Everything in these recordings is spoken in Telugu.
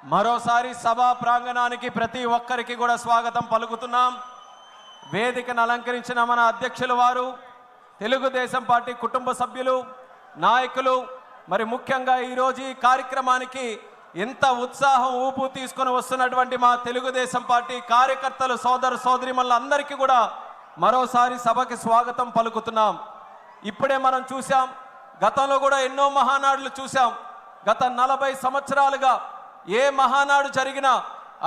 మరోసారి సభా ప్రాంగణానికి ప్రతి ఒక్కరికి కూడా స్వాగతం పలుకుతున్నాం. వేదికను అలంకరించిన మన అధ్యక్షుల వారు, తెలుగుదేశం పార్టీ కుటుంబ సభ్యులు, నాయకులు, మరి ముఖ్యంగా ఈరోజు ఈ కార్యక్రమానికి ఇంత ఉత్సాహం ఊపు తీసుకొని వస్తున్నటువంటి మా తెలుగుదేశం పార్టీ కార్యకర్తలు, సోదర సోదరిమణులందరికీ కూడా మరోసారి సభకి స్వాగతం పలుకుతున్నాం. ఇప్పుడే మనం చూసాం, గతంలో కూడా ఎన్నో మహానాడులు చూసాం. గత 40 సంవత్సరాలుగా ఏ మహానాడు జరిగినా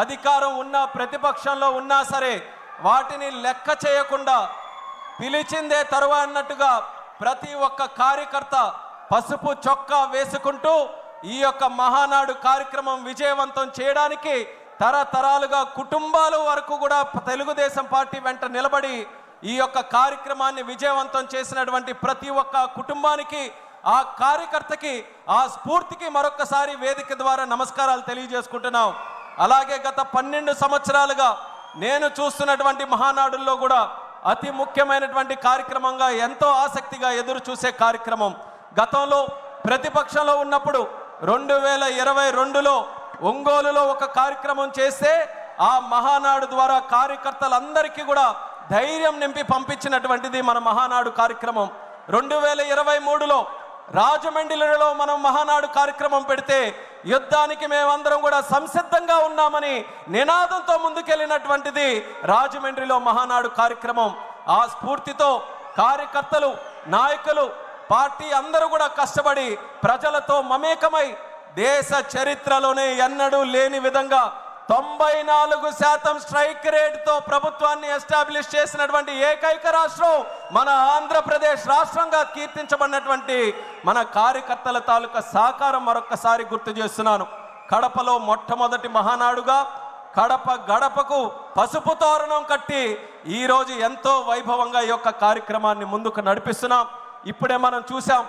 అధికారం ఉన్నా ప్రతిపక్షంలో ఉన్నా సరే వాటిని లెక్క చేయకుండా పిలిచిందే తరువా అన్నట్టుగా ప్రతి ఒక్క కార్యకర్త పసుపు చొక్కా వేసుకుంటూ ఈ యొక్క మహానాడు కార్యక్రమం విజయవంతం చేయడానికి తరతరాలుగా కుటుంబాల వరకు కూడా తెలుగుదేశం పార్టీ వెంట నిలబడి ఈ యొక్క కార్యక్రమాన్ని విజయవంతం చేసినటువంటి ప్రతి ఒక్క కుటుంబానికి, ఆ కార్యకర్తకి, ఆ స్ఫూర్తికి మరొకసారి వేదిక ద్వారా నమస్కారాలు తెలియజేసుకుంటున్నాం. అలాగే గత 12 సంవత్సరాలుగా నేను చూస్తున్నటువంటి మహానాడుల్లో కూడా అతి ముఖ్యమైనటువంటి కార్యక్రమంగా, ఎంతో ఆసక్తిగా ఎదురు చూసే కార్యక్రమం, గతంలో ప్రతిపక్షంలో ఉన్నప్పుడు 2022లో ఒంగోలులో ఒక కార్యక్రమం చేస్తే ఆ మహానాడు ద్వారా కార్యకర్తలందరికీ కూడా ధైర్యం నింపి పంపించినటువంటిది మన మహానాడు కార్యక్రమం. 2023లో రాజమండ్రిలో మనం మహానాడు కార్యక్రమం పెడితే యుద్ధానికి మేమందరం కూడా సంసిద్ధంగా ఉన్నామని నినాదంతో ముందుకెళ్ళినటువంటిది రాజమండ్రిలో మహానాడు కార్యక్రమం. ఆ స్ఫూర్తితో కార్యకర్తలు, నాయకులు, పార్టీ అందరూ కూడా కష్టపడి ప్రజలతో మమేకమై దేశ చరిత్రలోనే ఎన్నడూ లేని విధంగా 94% స్ట్రైక్ రేట్తో ప్రభుత్వాన్ని ఎస్టాబ్లిష్ చేసినటువంటి ఏకైక రాష్ట్రం మన ఆంధ్రప్రదేశ్ రాష్ట్రంగా కీర్తించబడినటువంటి మన కార్యకర్తల తాలూకా సహకారం మరొక్కసారి గుర్తు చేస్తున్నాను. కడపలో మొట్టమొదటి మహానాడుగా కడప గడపకు పసుపు తోరణం కట్టి ఈరోజు ఎంతో వైభవంగా ఈ యొక్క కార్యక్రమాన్ని ముందుకు నడిపిస్తున్నాం. ఇప్పుడే మనం చూసాం,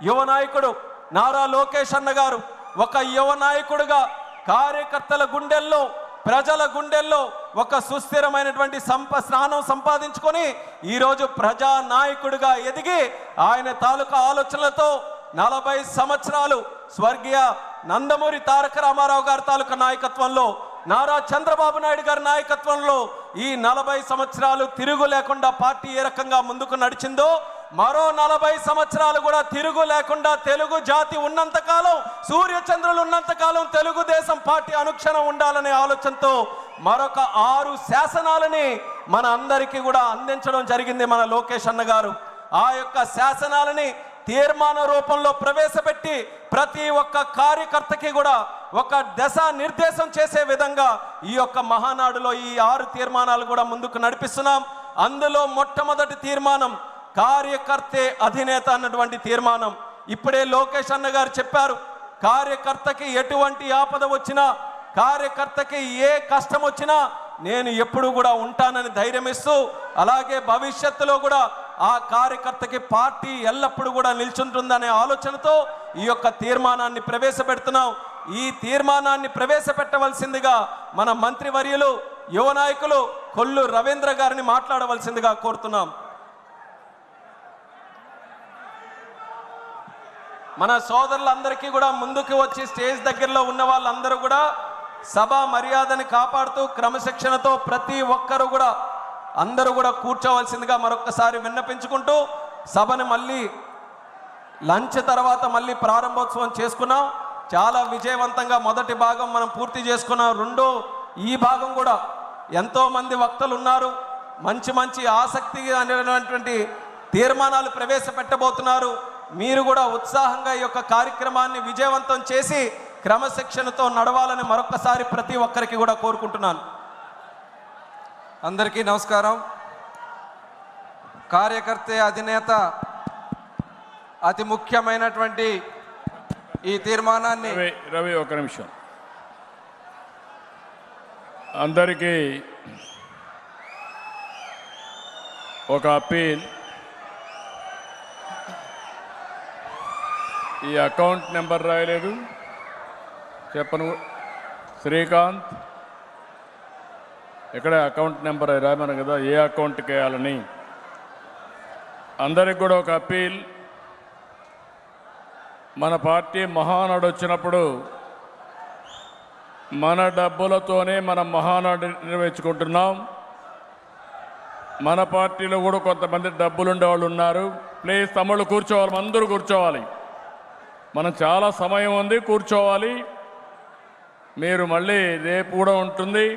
యువ నాయకుడు నారా లోకేష్ అన్న గారు ఒక యువ నాయకుడుగా కార్యకర్తల గుండెల్లో, ప్రజల గుండెల్లో ఒక సుస్థిరమైనటువంటి స్థానం సంపాదించుకొని ఈరోజు ప్రజా నాయకుడిగా ఎదిగి ఆయన తాలూకా ఆలోచనలతో 40 సంవత్సరాలు స్వర్గీయ నందమూరి తారక రామారావు గారి తాలూకా నాయకత్వంలో, నారా చంద్రబాబు నాయుడు గారి నాయకత్వంలో ఈ 40 సంవత్సరాలు తిరుగు లేకుండా పార్టీ ఏ రకంగా ముందుకు నడిచిందో మరో 40 సంవత్సరాలు కూడా తిరుగు లేకుండా తెలుగు జాతి ఉన్నంతకాలం, సూర్యచంద్రులు ఉన్నంతకాలం తెలుగుదేశం పార్టీ అనుక్షణం ఉండాలనే ఆలోచనతో మరొక 6 శాసనాలని మన అందరికీ కూడా అందించడం జరిగింది మన లోకేష్ అన్న గారు. ఆ యొక్క శాసనాలని తీర్మాన రూపంలో ప్రవేశపెట్టి ప్రతి ఒక్క కార్యకర్తకి కూడా ఒక దశ నిర్దేశం చేసే విధంగా ఈ యొక్క మహానాడులో ఈ 6 తీర్మానాలు కూడా ముందుకు నడిపిస్తున్నాం. అందులో మొట్టమొదటి తీర్మానం కార్యకర్తే అధినేత అన్నటువంటి తీర్మానం. ఇప్పుడే లోకేష్ అన్న గారు చెప్పారు, కార్యకర్తకి ఎటువంటి ఆపద వచ్చినా, కార్యకర్తకి ఏ కష్టం వచ్చినా నేను ఎప్పుడు కూడా ఉంటానని ధైర్యం ఇస్తూ, అలాగే భవిష్యత్తులో కూడా ఆ కార్యకర్తకి పార్టీ ఎల్లప్పుడూ కూడా నిల్చుంటుందనే ఆలోచనతో ఈ యొక్క తీర్మానాన్ని ప్రవేశపెడుతున్నాం. ఈ తీర్మానాన్ని ప్రవేశపెట్టవలసిందిగా మన మంత్రివర్యులు, యువ నాయకులు కొల్లు రవీంద్ర గారిని మాట్లాడవలసిందిగా కోరుతున్నాం. మన సోదరులందరికీ కూడా ముందుకు వచ్చి స్టేజ్ దగ్గరలో ఉన్న వాళ్ళందరూ కూడా సభా మర్యాదని కాపాడుతూ క్రమశిక్షణతో ప్రతి ఒక్కరూ కూడా అందరూ కూడా కూర్చోవలసిందిగా మరొకసారి విన్నపించుకుంటూ సభని మళ్ళీ లంచ్ తర్వాత మళ్ళీ ప్రారంభోత్సవం చేసుకున్నాం. చాలా విజయవంతంగా మొదటి భాగం మనం పూర్తి చేసుకున్నాం. ఈ భాగం కూడా ఎంతోమంది వక్తలు ఉన్నారు, మంచి మంచి ఆసక్తి అనేటువంటి తీర్మానాలు ప్రవేశపెట్టబోతున్నారు. మీరు కూడా ఉత్సాహంగా ఈ యొక్క కార్యక్రమాన్ని విజయవంతం చేసి క్రమశిక్షణతో నడవాలని మరొకసారి ప్రతి ఒక్కరికి కూడా కోరుకుంటున్నాను. అందరికీ నమస్కారం. కార్యకర్తే అధినేత అతి ముఖ్యమైనటువంటి ఈ తీర్మానాన్ని రవి ఒక నిమిషం. అందరికీ ఒక అప్పీల్. ఈ అకౌంట్ నెంబర్ రాయలేదు, చెప్పను. శ్రీకాంత్, ఎక్కడ అకౌంట్ నెంబర్ రాయమను కదా, ఏ అకౌంట్కి వేయాలని. అందరికి కూడా ఒక అప్పీల్. మన పార్టీ మహానాడు వచ్చినప్పుడు మన డబ్బులతోనే మనం మహానాడు నిర్వహించుకుంటున్నాం. మన పార్టీలో కూడా కొంతమంది డబ్బులు ఉండేవాళ్ళు ఉన్నారు. ప్లీజ్ తమ్ముళ్ళు కూర్చోవాలి, అందరూ కూర్చోవాలి. మనం చాలా సమయం ఉంది, కూర్చోవాలి. మీరు మళ్ళీ రేపు కూడా ఉంటుంది.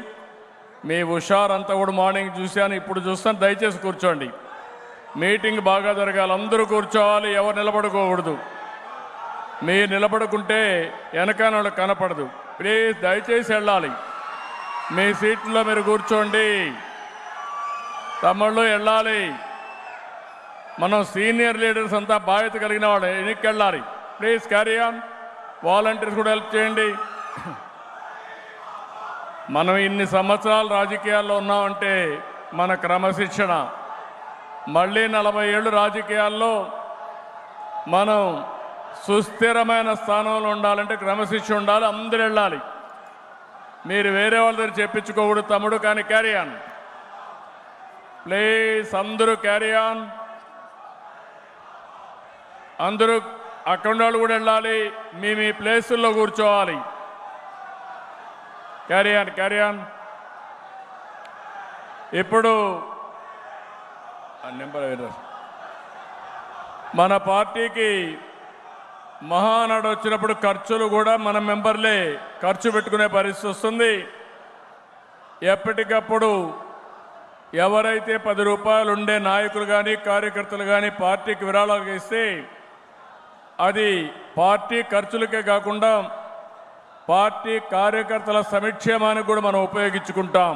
మీ హుషారంతా కూడా మార్నింగ్ చూశాను, ఇప్పుడు చూస్తాను. దయచేసి కూర్చోండి. మీటింగ్ బాగా జరగాలి, అందరూ కూర్చోవాలి. ఎవరు నిలబడుకోకూడదు. మీరు నిలబడుకుంటే వెనకాల వాళ్ళకి కనపడదు. ప్లీజ్ దయచేసి వెళ్ళాలి. మీ సీట్లో మీరు కూర్చోండి. తమ్ముళ్ళు వెళ్ళాలి. మనం సీనియర్ లీడర్స్ అంతా బాధ్యత కలిగిన వాళ్ళు ఎన్నికకి వెళ్ళాలి. Please carry on. వాలంటీర్స్ కూడా హెల్ప్ చేయండి. మనం ఇన్ని సంవత్సరాలు రాజకీయాల్లో ఉన్నామంటే మన క్రమశిక్షణ. మళ్ళీ 40 ఏళ్ళు రాజకీయాల్లో మనం సుస్థిరమైన స్థానంలో ఉండాలంటే క్రమశిక్షణ ఉండాలి. అందరూ వెళ్ళాలి. మీరు వేరే వాళ్ళ దగ్గర చెప్పించుకోకూడదు తమ్ముడు. కానీ క్యారీ ఆన్ ప్లీజ్. అందరూ క్యారీ ఆన్. అందరూ అక్కడ వాళ్ళు కూడా వెళ్ళాలి. మీ ప్లేసుల్లో కూర్చోవాలి. Carry on, carry on. ఇప్పుడు నెంబర్ మన పార్టీకి మహానాడు వచ్చినప్పుడు ఖర్చులు కూడా మన మెంబర్లే ఖర్చు పెట్టుకునే పరిస్థితి వస్తుంది. ఎప్పటికప్పుడు ఎవరైతే 10 రూపాయలు ఉండే నాయకులు కానీ కార్యకర్తలు కానీ పార్టీకి విరాళాలు ఇస్తే అది పార్టీ ఖర్చులకే కాకుండా పార్టీ కార్యకర్తల సంక్షేమానికి కూడా మనం ఉపయోగించుకుంటాం.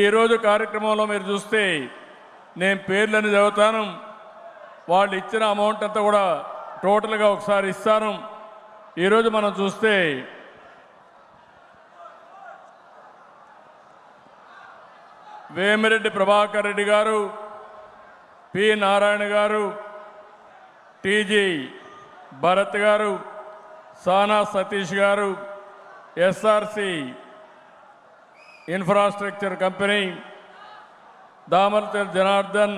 ఈరోజు కార్యక్రమంలో మీరు చూస్తే నేను పేర్లని చదువుతాను. వాళ్ళు ఇచ్చిన అమౌంట్ అంతా కూడా టోటల్గా ఒకసారి ఇస్తాను. ఈరోజు మనం చూస్తే వేమిరెడ్డి ప్రభాకర్ రెడ్డి గారు, పి నారాయణ గారు, టీజీ భరత్ గారు, సానా సతీష్ గారు, SRC infrastructure company, Damarthi Janardhan,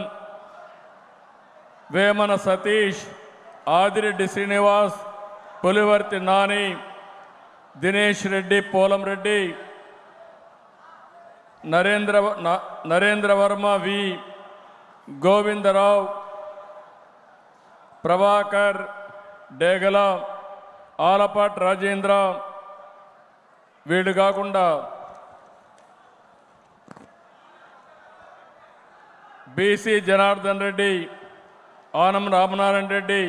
Vemana Satish, Adireddy Srinivas, Pulivarthi Nani, Dinesh Reddy, Polam Reddy, Narendra Varma, V Govindarao, Prabhakar, Degala, Alapati Rajendra, వీళ్ళు కాకుండా BC Janardhan Reddy, Anam Ramanarayana Reddy,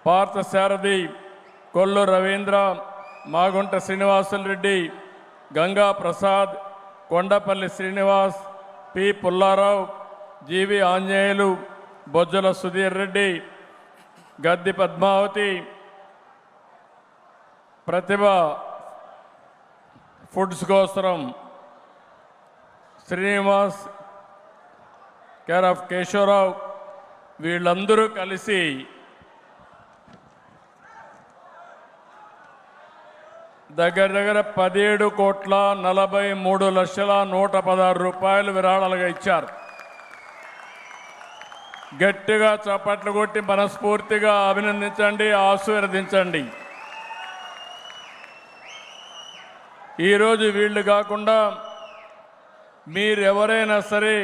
Partha Sarathi, Kollu Ravindra, Magunta Srinivasulu Reddy, Ganga Prasad, Kondapalli Srinivas, P Pullarao, GV Anjaneyulu, Bojjala Sudheer Reddy, Gaddi Padmavathi, Prathibha foods కోసం శ్రీనివాస్, కేర్ ఆఫ్ కేశవరావు, వీళ్ళందరూ కలిసి దగ్గర 17,43,116 రూపాయలు విరాళాలుగా ఇచ్చారు. గట్టిగా చప్పట్లు కొట్టి మనస్ఫూర్తిగా అభినందించండి, ఆశీర్వదించండి. ఈరోజు వీళ్ళు కాకుండా మీరెవరైనా సరే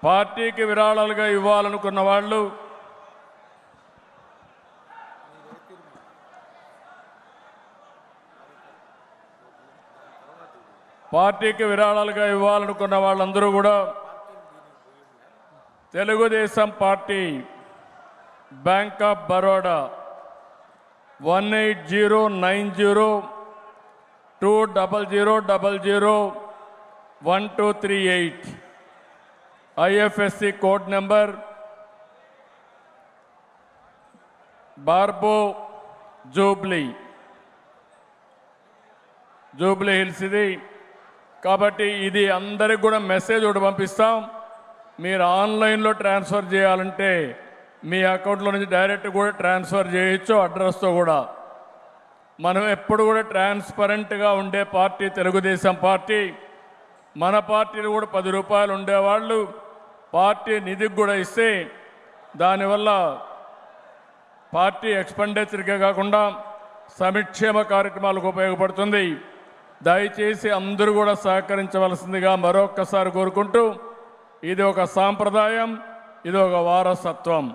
పార్టీకి విరాళాలుగా ఇవ్వాలనుకున్న వాళ్ళు వాళ్ళందరూ కూడా Telugu Desam party bank of Baroda 18090200001238 IFSC code number BARBO Jubilee Hills ఇది. కాబట్టి ఇది అందరికి కూడా మెసేజ్ ఒకటి పంపిస్తాం. మీరు ఆన్లైన్లో ట్రాన్స్ఫర్ చేయాలంటే మీ అకౌంట్లో నుంచి డైరెక్ట్ కూడా ట్రాన్స్ఫర్ చేయొచ్చు, అడ్రస్తో కూడా. మనం ఎప్పుడు కూడా ట్రాన్స్పరెంట్గా ఉండే పార్టీ తెలుగుదేశం పార్టీ. మన పార్టీలో కూడా 10 రూపాయలు ఉండేవాళ్ళు పార్టీ నిధికి కూడా ఇస్తే దానివల్ల పార్టీ ఎక్స్పెండిచర్కే కాకుండా సంక్షేమ కార్యక్రమాలకు ఉపయోగపడుతుంది. దయచేసి అందరూ కూడా సహకరించవలసిందిగా మరొక్కసారి కోరుకుంటూ, ఇది ఒక సాంప్రదాయం, ఇది ఒక వారసత్వం.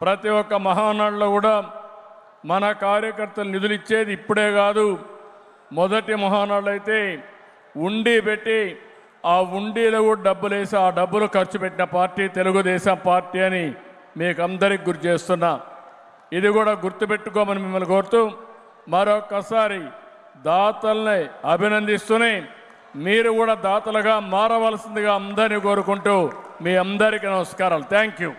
ప్రతి ఒక్క మహానాడులో కూడా మన కార్యకర్తలు నిధులు ఇచ్చేది ఇప్పుడే కాదు. మొదటి మహానాడులో అయితే ఉండి పెట్టి ఆ ఉండిలో కూడా డబ్బులు వేసి ఆ డబ్బులు ఖర్చు పెట్టిన పార్టీ తెలుగుదేశం పార్టీ అని మీకు అందరికి గుర్తు చేస్తున్నా. ఇది కూడా గుర్తుపెట్టుకోమని మిమ్మల్ని కోరుతూ మరొక్కసారి దాతల్ని అభినందిస్తూనే మీరు కూడా దాతలుగా మారవలసిందిగా అందరినీ కోరుకుంటూ మీ అందరికీ నమస్కారాలు. Thank you.